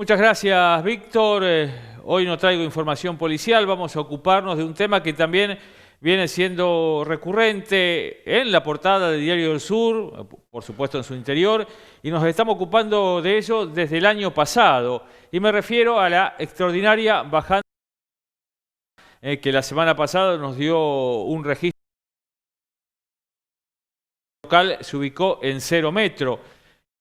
Muchas gracias, Víctor. Hoy no traigo información policial, vamos a ocuparnos de un tema que también viene siendo recurrente en la portada del Diario del Sur, por supuesto en su interior, y nos estamos ocupando de ello desde el año pasado. Y me refiero a la extraordinaria bajante que la semana pasada nos dio un registro local, se ubicó en 0 metro.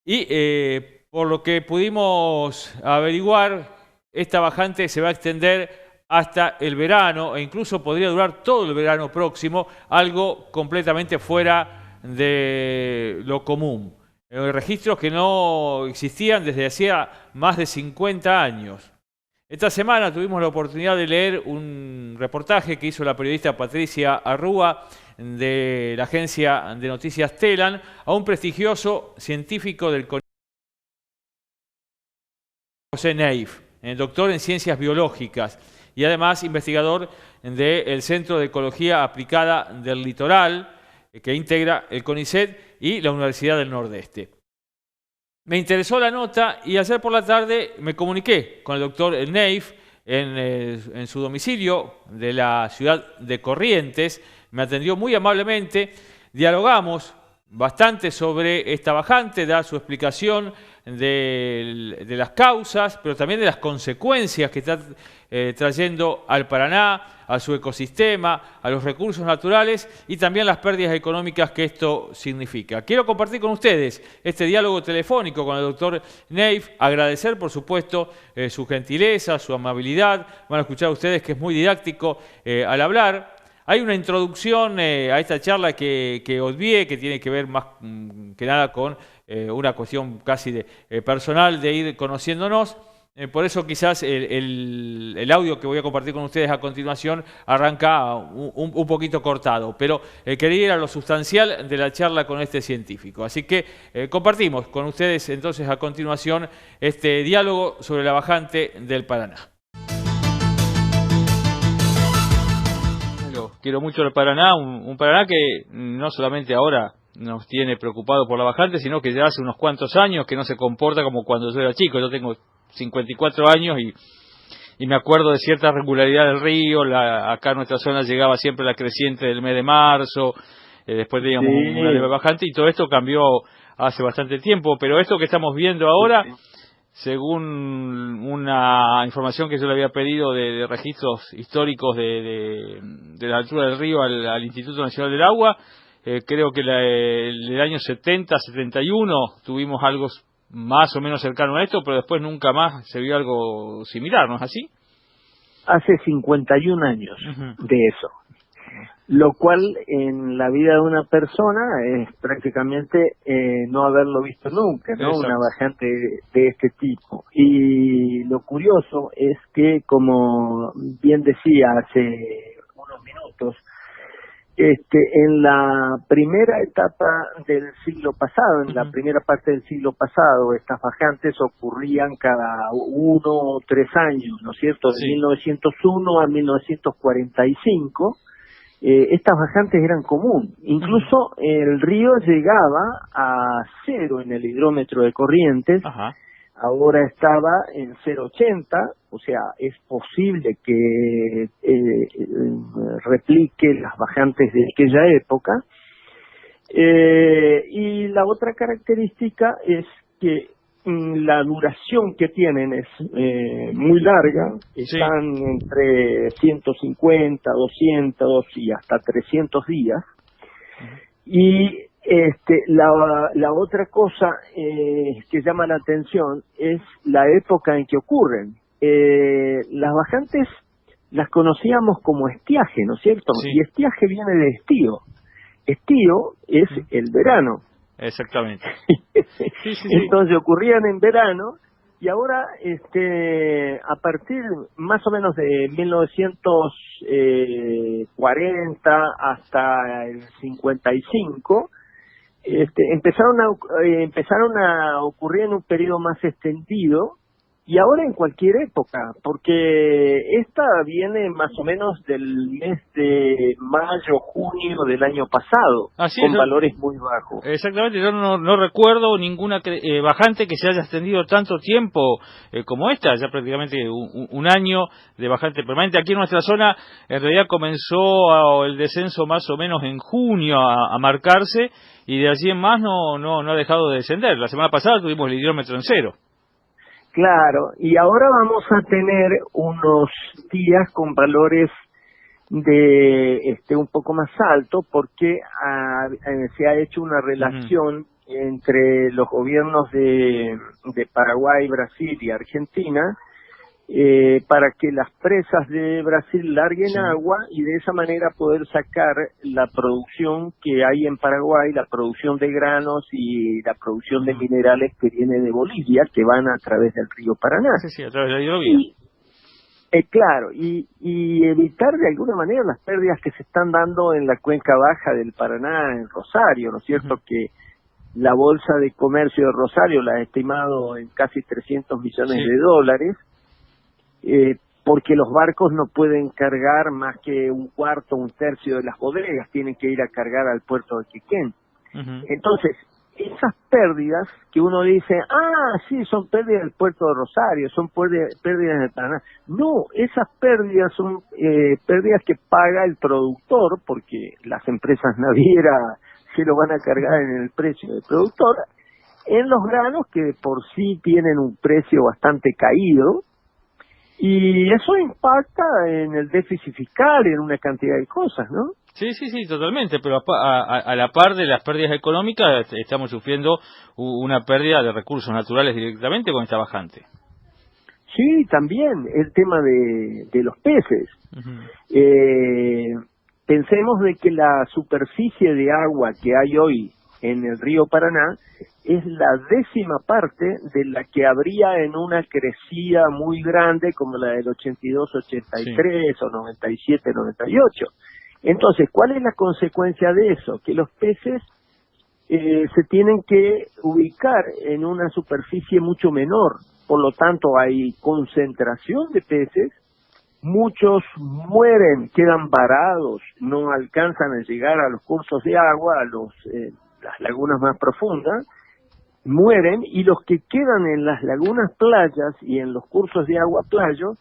Y por lo que pudimos averiguar, esta bajante se va a extender hasta el verano e incluso podría durar todo el verano próximo, algo completamente fuera de lo común. Registros que no existían desde hacía más de 50 años. Esta semana tuvimos la oportunidad de leer un reportaje que hizo la periodista Patricia Arrúa de la agencia de noticias Telan a un prestigioso científico del José Neif, doctor en ciencias biológicas y además investigador del Centro de Ecología Aplicada del Litoral, que integra el CONICET y la Universidad del Nordeste. Me interesó la nota y ayer por la tarde me comuniqué con el doctor Neif en su domicilio de la ciudad de Corrientes. Me atendió muy amablemente, dialogamos bastante sobre esta bajante, da su explicación de las causas, pero también de las consecuencias que está trayendo al Paraná, a su ecosistema, a los recursos naturales y también las pérdidas económicas que esto significa. Quiero compartir con ustedes este diálogo telefónico con el doctor Neif, agradecer por supuesto su gentileza, su amabilidad. Van a escuchar ustedes que es muy didáctico al hablar. Hay una introducción a esta charla que obvié, que tiene que ver más que nada con una cuestión casi personal de ir conociéndonos. Por eso quizás el audio que voy a compartir con ustedes a continuación arranca un poquito cortado, pero quería ir a lo sustancial de la charla con este científico. Así que compartimos con ustedes entonces a continuación este diálogo sobre la bajante del Paraná. Quiero mucho el Paraná, un Paraná que no solamente ahora nos tiene preocupado por la bajante, sino que ya hace unos cuantos años que no se comporta como cuando yo era chico. Yo tengo 54 años y me acuerdo de cierta regularidad del río. Acá en nuestra zona llegaba siempre la creciente del mes de marzo, después teníamos una leve bajante y todo esto cambió hace bastante tiempo, pero esto que estamos viendo ahora, según una información que yo le había pedido de registros históricos de la altura del río al Instituto Nacional del Agua, creo que el año 70, 71 tuvimos algo más o menos cercano a esto, pero después nunca más se vio algo similar, ¿no es así? Hace 51 años de eso, lo cual en la vida de una persona es prácticamente no haberlo visto nunca, ¿no? Exacto. Una bajante de este tipo. Y lo curioso es que, como bien decía hace unos minutos, en la primera etapa del siglo pasado, en la primera parte del siglo pasado, estas bajantes ocurrían cada 1 o 3 años, ¿no es cierto? De 1901 a 1945, estas bajantes eran común. Incluso el río llegaba a 0 en el hidrómetro de Corrientes. Ahora estaba en 0,80, o sea, es posible que replique las bajantes de aquella época. Y la otra característica es que la duración que tienen es muy larga, están entre 150, 200 y hasta 300 días. Y la otra cosa que llama la atención es la época en que ocurren. Las bajantes las conocíamos como estiaje, ¿no es cierto? Y estiaje viene de estío. Estío es el verano. Exactamente. Entonces ocurrían en verano y ahora a partir más o menos de 1940 hasta el 55 empezaron a ocurrir en un periodo más extendido y ahora en cualquier época, porque esta viene más o menos del mes de mayo, junio del año pasado, Así con es, valores muy bajos. exactamente, yo no recuerdo ninguna bajante que se haya extendido tanto tiempo como esta, ya prácticamente un año de bajante permanente. Aquí en nuestra zona, en realidad comenzó el descenso más o menos en junio a marcarse, y de allí en más no ha dejado de descender. La semana pasada tuvimos el hidrómetro en cero. Claro, y ahora vamos a tener unos días con valores de un poco más alto, porque se ha hecho una relación entre los gobiernos de Paraguay, Brasil y Argentina, para que las presas de Brasil larguen agua y de esa manera poder sacar la producción que hay en Paraguay, la producción de granos y la producción de minerales que viene de Bolivia, que van a través del río Paraná. Sí, a través de la hidrovía. Claro, y evitar de alguna manera las pérdidas que se están dando en la cuenca baja del Paraná, en Rosario, ¿no es cierto? Que la Bolsa de Comercio de Rosario la ha estimado en casi 300 millones de dólares, porque los barcos no pueden cargar más que un cuarto, un tercio de las bodegas, tienen que ir a cargar al puerto de Quequén. Entonces, esas pérdidas que uno dice, sí, son pérdidas del puerto de Rosario, son pérdidas del Paraná. No, esas pérdidas son pérdidas que paga el productor, porque las empresas navieras se lo van a cargar en el precio del productor, en los granos que de por sí tienen un precio bastante caído, y eso impacta en el déficit fiscal y en una cantidad de cosas, ¿no? Sí, totalmente, pero a la par de las pérdidas económicas estamos sufriendo una pérdida de recursos naturales directamente con esta bajante. Sí, también el tema de los peces. Pensemos de que la superficie de agua que hay hoy en el río Paraná es la 10ª parte de la que habría en una crecida muy grande como la del 82-83 o 97-98. Entonces, ¿cuál es la consecuencia de eso? Que los peces se tienen que ubicar en una superficie mucho menor, por lo tanto hay concentración de peces, muchos mueren, quedan varados, no alcanzan a llegar a los cursos de agua, a las lagunas más profundas, mueren, y los que quedan en las lagunas playas y en los cursos de agua playo,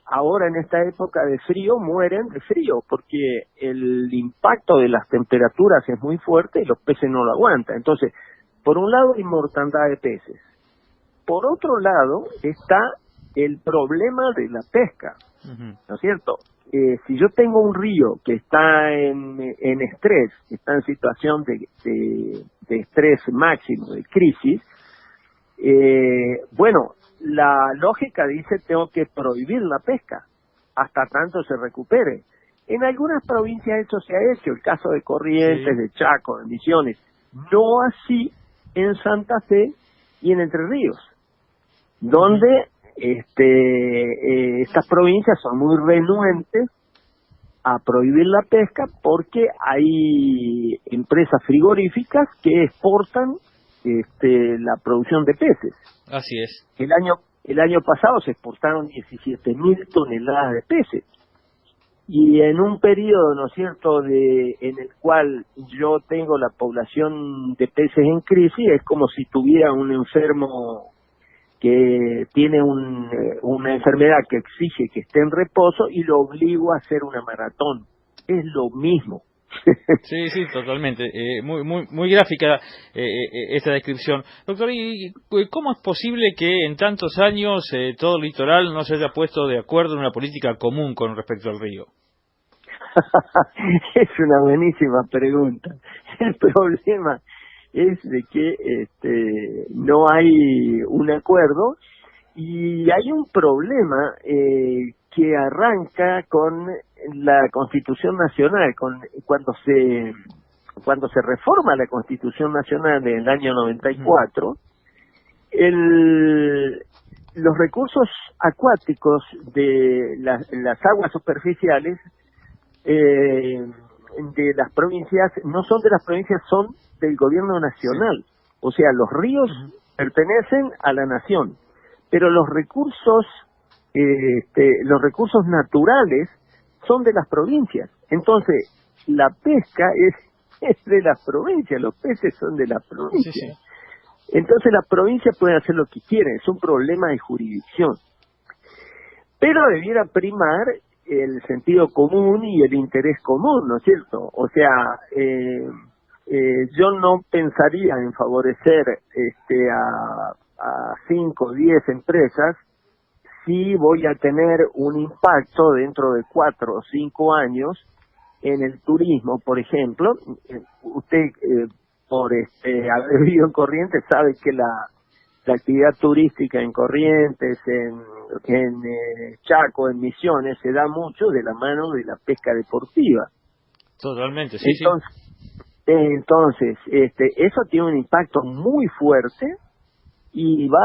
ahora en esta época de frío, mueren de frío, porque el impacto de las temperaturas es muy fuerte y los peces no lo aguantan. Entonces, por un lado hay mortandad de peces, por otro lado está el problema de la pesca, ¿no es cierto? Si yo tengo un río que está en estrés, que está en situación de estrés máximo, de crisis, bueno, la lógica dice tengo que prohibir la pesca hasta tanto se recupere. En algunas provincias eso se ha hecho, el caso de Corrientes, de Chaco, de Misiones, no así en Santa Fe y en Entre Ríos, donde estas provincias son muy renuentes a prohibir la pesca porque hay empresas frigoríficas que exportan la producción de peces. Así es. El año pasado se exportaron 17.000 toneladas de peces. Y en un periodo, ¿no es cierto?, en el cual yo tengo la población de peces en crisis, es como si tuviera un enfermo que tiene una enfermedad que exige que esté en reposo y lo obligo a hacer una maratón. Es lo mismo. Sí, totalmente. Muy gráfica esta descripción. Doctor, ¿y cómo es posible que en tantos años todo el litoral no se haya puesto de acuerdo en una política común con respecto al río? Es una buenísima pregunta. El problema es de que no hay un acuerdo, y hay un problema que arranca con la Constitución Nacional, cuando se reforma la Constitución Nacional del año 94, los recursos acuáticos de las aguas superficiales de las provincias, no son de las provincias, son del gobierno nacional. O sea, los ríos pertenecen a la nación, pero los recursos naturales son de las provincias. Entonces, la pesca es de las provincias, los peces son de las provincias. Sí, sí. Entonces las provincias pueden hacer lo que quieren, es un problema de jurisdicción. Pero debiera primar el sentido común y el interés común, ¿no es cierto? O sea, yo no pensaría en favorecer a 5 o 10 empresas si voy a tener un impacto dentro de 4 o 5 años en el turismo, por ejemplo. Usted, por haber vivido en Corrientes, sabe que la actividad turística en Corrientes, en Chaco, en Misiones, se da mucho de la mano de la pesca deportiva. Totalmente, sí, entonces, eso tiene un impacto muy fuerte y va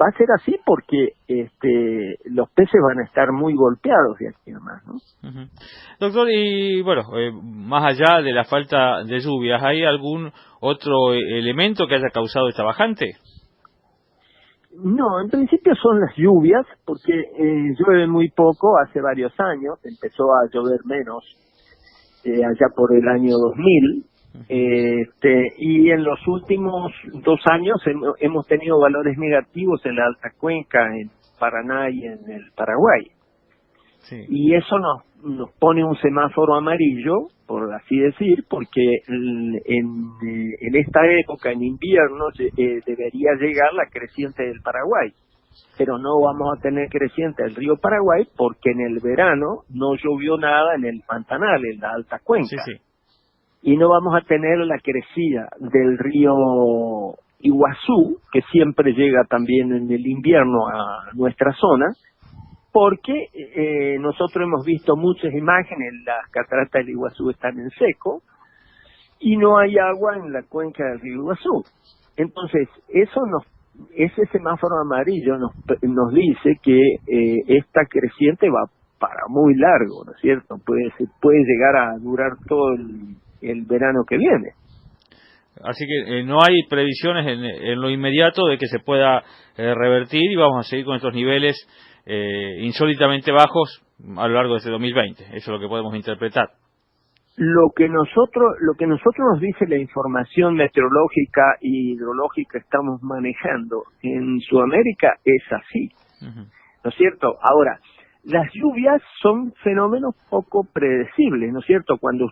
a ser así porque los peces van a estar muy golpeados de aquí además, ¿no? Doctor, y bueno, más allá de la falta de lluvias, ¿hay algún otro elemento que haya causado esta bajante? No, en principio son las lluvias, porque llueve muy poco, hace varios años, empezó a llover menos allá por el año 2000, y en los últimos 2 años hemos tenido valores negativos en la alta cuenca, en Paraná y en el Paraguay. Sí. Y eso nos pone un semáforo amarillo, por así decir, porque en esta época, en invierno, debería llegar la creciente del Paraguay. Pero no vamos a tener creciente del río Paraguay porque en el verano no llovió nada en el Pantanal, en la alta cuenca. Sí, sí. Y no vamos a tener la crecida del río Iguazú, que siempre llega también en el invierno a nuestra zona, porque nosotros hemos visto muchas imágenes, las cataratas del Iguazú están en seco y no hay agua en la cuenca del río Iguazú. Entonces, ese semáforo amarillo nos dice que esta creciente va para muy largo, ¿no es cierto? Puede llegar a durar todo el verano que viene. Así que no hay previsiones en lo inmediato de que se pueda revertir y vamos a seguir con estos niveles insólitamente bajos a lo largo de este 2020. Eso es lo que podemos interpretar. Lo que nosotros nos dice la información meteorológica y hidrológica que estamos manejando en Sudamérica es así, ¿no es cierto? Ahora, las lluvias son fenómenos poco predecibles, ¿no es cierto? Cuando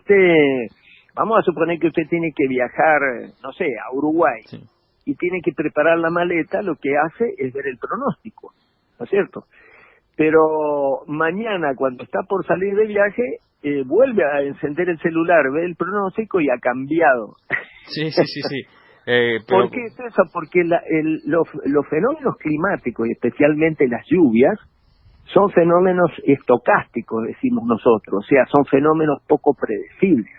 vamos a suponer que usted tiene que viajar, no sé, a Uruguay, sí, y tiene que preparar la maleta, lo que hace es ver el pronóstico, ¿no es cierto? Pero mañana, cuando está por salir de viaje, vuelve a encender el celular, ve el pronóstico y ha cambiado. Sí. Pero... ¿Por qué es eso? Porque los fenómenos climáticos, y especialmente las lluvias, son fenómenos estocásticos, decimos nosotros, o sea, son fenómenos poco predecibles.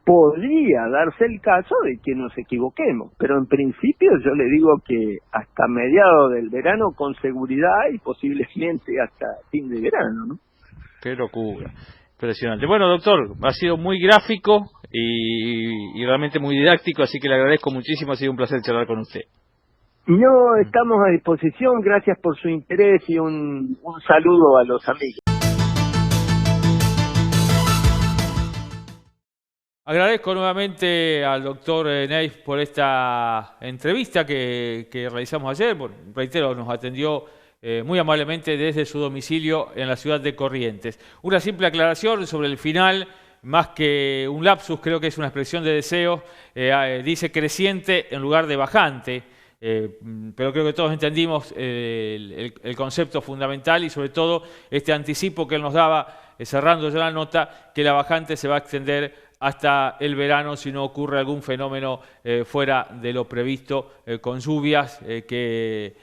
Podría darse el caso de que nos equivoquemos, pero en principio yo le digo que hasta mediados del verano con seguridad y posiblemente hasta fin de verano, ¿no? Qué locura, impresionante. Bueno, doctor, ha sido muy gráfico y realmente muy didáctico, así que le agradezco muchísimo, ha sido un placer charlar con usted. No, estamos a disposición, gracias por su interés y un saludo a los amigos. Agradezco nuevamente al doctor Neif por esta entrevista que realizamos ayer. Bueno, reitero, nos atendió muy amablemente desde su domicilio en la ciudad de Corrientes. Una simple aclaración sobre el final, más que un lapsus, creo que es una expresión de deseo, dice creciente en lugar de bajante, pero creo que todos entendimos el concepto fundamental y sobre todo este anticipo que él nos daba, cerrando ya la nota, que la bajante se va a extender hasta el verano si no ocurre algún fenómeno fuera de lo previsto, con lluvias que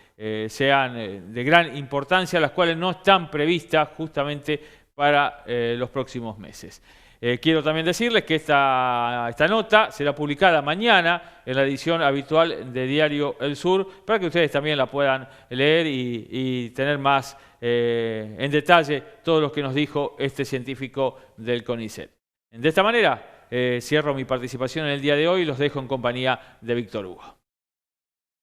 sean de gran importancia, las cuales no están previstas justamente para los próximos meses. Quiero también decirles que esta nota será publicada mañana en la edición habitual de Diario El Sur, para que ustedes también la puedan leer y tener más en detalle todo lo que nos dijo este científico del CONICET. De esta manera cierro mi participación en el día de hoy y los dejo en compañía de Víctor Hugo.